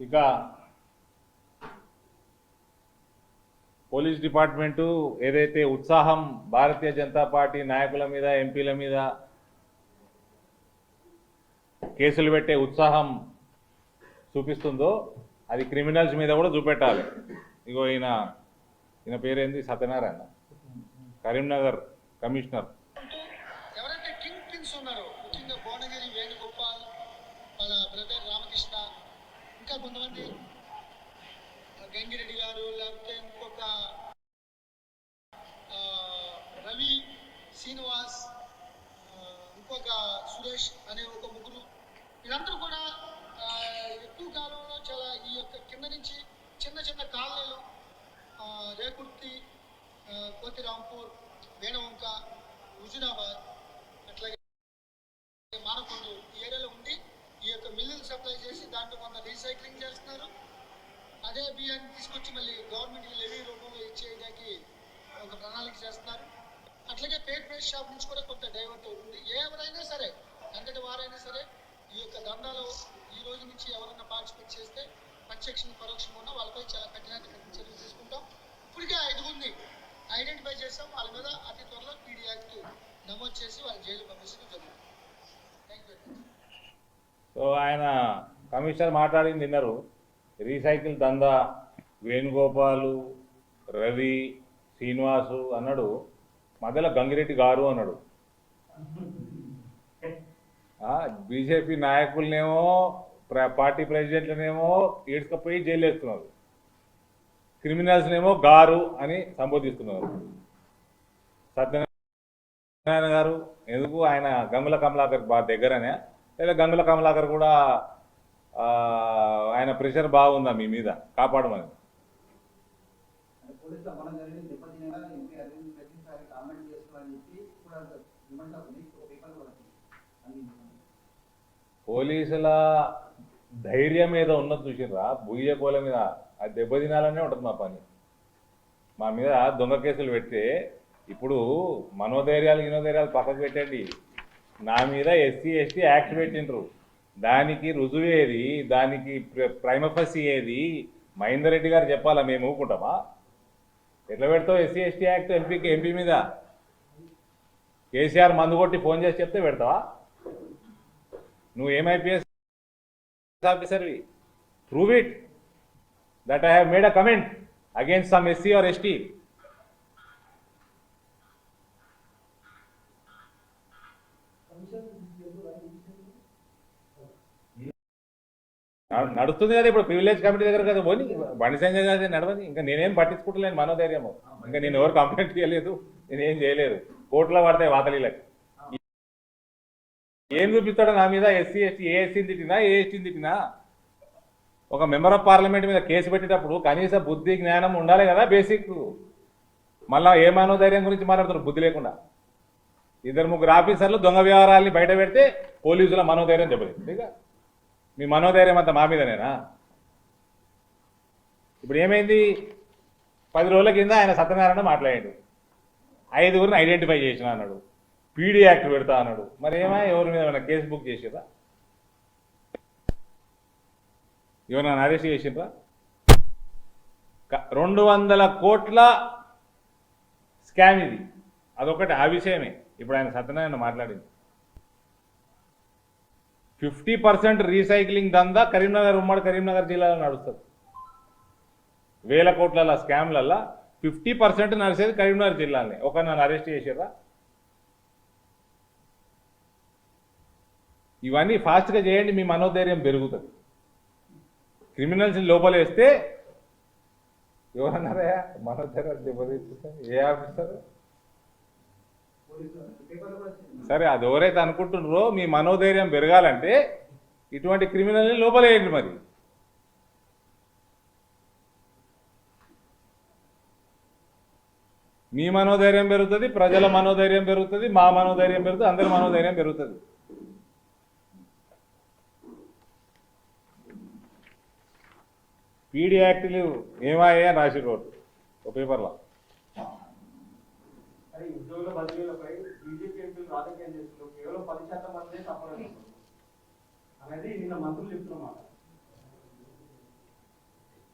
ఇక police department ఏదైతే ఉత్సాహం భారతీయ జనతా పార్టీ నాయకుల మీద ఎంపీల మీద కేసులు పెట్టే ఉత్సాహం చూపిస్తుందో అది క్రిమినల్స్ మీద కూడా చూపెట్టాలి. ఇగో ఈయన పేరేంది, సత్యనారాయణ, కరీంనగర్ కమిషనర్. ఎవరైతే కింగ్ పిన్స్ ఉన్నారో ముఖ్యంగా భువనగిరి వేణుగోపాల్, వాళ్ళ బ్రదర్ రామకృష్ణ, ఇంకా కొంతమంది గంగిరెడ్డి గారు, లేకపోతే ఇంకొక రవి, శ్రీనివాస్, ఇంకొక సురేష్ అనే ఒక ముగ్గురు, వీళ్ళందరూ కూడా ఎక్కువ కాలంలో చాలా ఈ యొక్క కింద నుంచి చిన్న చిన్న కాలనీలు, రేకుర్తి, కోతిరాంపూర్, వేణవంక, హుజురాబాద్, అట్లాగే మానకొండ ఈ ఏరియాలో ఉండి ఈ యొక్క మిల్లులు సప్లై చేసి దాంట్లో కొంత రీసైక్లింగ్ చేస్తున్నారు. అదే బియ్యాన్ని తీసుకొచ్చి మళ్ళీ గవర్నమెంట్కి లెవీ రూపంలో ఇచ్చేయడానికి ఒక ప్రణాళిక చేస్తున్నారు. అట్లాగే పేట్ షాప్ నుంచి కూడా కొంత డైవర్ట్ అవుతుంది. ఎవరైనా సరే, అంతటి వారైనా సరే ఈ యొక్క దందాలో ఈ రోజు నుంచి ఎవరైనా పార్టిసిపేట్ చేస్తే ప్రత్యక్షం పరోక్షంగా ఉన్న వాళ్ళపై చాలా కఠినమైన చర్యలు తీసుకుంటాం. ఇప్పటికే 5 మంది ఐడెంటిఫై చేస్తాం. వాళ్ళ మీద అతి త్వరలో పీడీ యాక్ట్ నమోదు చేసి వాళ్ళ జైలు పంపించడం జరుగుతుంది. Thank you. సో ఆయన కమిషనర్ మాట్లాడింది విన్నారు. రీసైకిల్ దందా వేణుగోపాలు, రవి, శ్రీనివాసు అన్నాడు, మధ్యలో గంగిరెడ్డి గారు అన్నాడు. బీజేపీ నాయకులనేమో పార్టీ ప్రెసిడెంట్లనేమో ఈడ్చుకపోయి జైలు వేస్తున్నారు, క్రిమినల్స్నేమో గారు అని సంబోధిస్తున్నారు. సత్యనారాయణ గారు ఎందుకు, ఆయన గంగుల కమలాకర్ బాగా దగ్గరనే, లేదా గంగుల కమలాకర్ కూడా ఆయన ప్రెషర్ బాగుందా మీ మీద కాపాడమని? పోలీసుల ధైర్యం మీద ఉన్నది చూసిర్రా, బుయ్య కోల మీద అది దెబ్బతినాలనే ఉంటుంది మా పని. మా మీద దొంగ కేసులు పెడితే ఇప్పుడు మనోధైర్యాలు ఇనోధైర్యాలు పక్కకు పెట్టండి, నా మీద ఎస్సీ ఎస్టీ యాక్ట్ పెట్టిండ్రు, దానికి రుజువు ఏది, దానికి ప్రైమఫసీ ఏది మహేందర్ రెడ్డి గారు చెప్పాలా, మేము ఊరుకుంటామా? ఎట్లా పెడతావు ఎస్సీ ఎస్టీ యాక్ట్ ఎంపీ మీద? కేసీఆర్ మందు కొట్టి ఫోన్ చేసి చెప్తే పెడతావా? నువ్వు ఏం ఐపీఎస్ ఆఫీసర్వి? Prove it that I have made a comment against some SC or ST. నడుస్తుంది కదా ఇప్పుడు ప్రివిలేజ్ కమిటీ దగ్గర కదా పోని, బండి సంజయ్ గారి నడవని. ఇంకా నేనేం పట్టించుకుంటలేను మనోధైర్యము, ఇంకా నేను ఎవరు కంప్లైంట్ చేయలేదు, నేనేం చేయలేదు. కోర్టులో పడతాయి వాతలీలకు. ఏం చూపిస్తాడో నా మీద? ఎస్సీ ఎస్టీ ఏ ఎస్సీని తిట్టినా ఏ ఎస్టీని తిట్టినా ఒక మెంబర్ ఆఫ్ పార్లమెంట్ మీద కేసు పెట్టేటప్పుడు కనీస బుద్ధి జ్ఞానం ఉండాలి కదా, బేసిక్. మళ్ళా ఏ మనోధైర్యం గురించి మాట్లాడుతున్నారు బుద్ధి లేకుండా? 2-3 ఆఫీసర్లు దొంగ వ్యవహారాల్ని బయట పెడితే పోలీసుల మనోధైర్యం దెబ్బతింది. ఇక మీ మనోధైర్యం అంతా మా మీదనేనా? ఇప్పుడు ఏమైంది, 10 రోజుల కింద ఆయన సత్యనారాయణ మాట్లాడాడు, 5గురిని ఐడెంటిఫై చేసిన అన్నాడు, పీడీ యాక్ట్ పెడతా అన్నాడు. మరి ఎవరి మీద ఏమైనా కేసు బుక్ చేసిర్రా? ఎవరైనా అరెస్ట్ చేసిర్రా? 200 కోట్ల స్కామ్ ఇది, అదొకటి. ఆ విషయమే ఇప్పుడు ఆయన సత్యనారాయణ మాట్లాడింది. 50% రీసైక్లింగ్ దందా కరీంనగర్, ఉమ్మడి కరీంనగర్ జిల్లాలో నడుస్తుంది. 1000 కోట్ల స్కామ్లల్లో 50% నడిచేది కరీంనగర్ జిల్లానే. నన్ను అరెస్ట్ చేసిర్రా? ఇవన్నీ ఫాస్ట్గా చేయండి, మీ మనోధైర్యం పెరుగుతుంది. క్రిమినల్స్ని లోపలేస్తే ఎవరన్నారా మనోధైర్యం దెబ్బతీస్తుంది? ఏ ఆఫీసర్? సరే, అది ఎవరైతే అనుకుంటున్నారో మీ మనోధైర్యం పెరగాలంటే ఇటువంటి క్రిమినల్ని లోపలేయండి. మరి మీ మనోధైర్యం పెరుగుతుంది, ప్రజల మనోధైర్యం పెరుగుతుంది, మా మనోధైర్యం పెరుగుతుంది, అందరి మనోధైర్యం పెరుగుతుంది. పీడీ యాక్ట్లు ఏమాయా రాసి రోడ్డు ఒక పేపర్లో. ఉద్యోగుల బదిలీలపై బీజేపీ ఎంపీలు రాజకీయం చేస్తున్నారు, కేవలం 10% మందే తప్పలేదు అనేది నిన్న మంత్రులు చెప్తున్నమాట.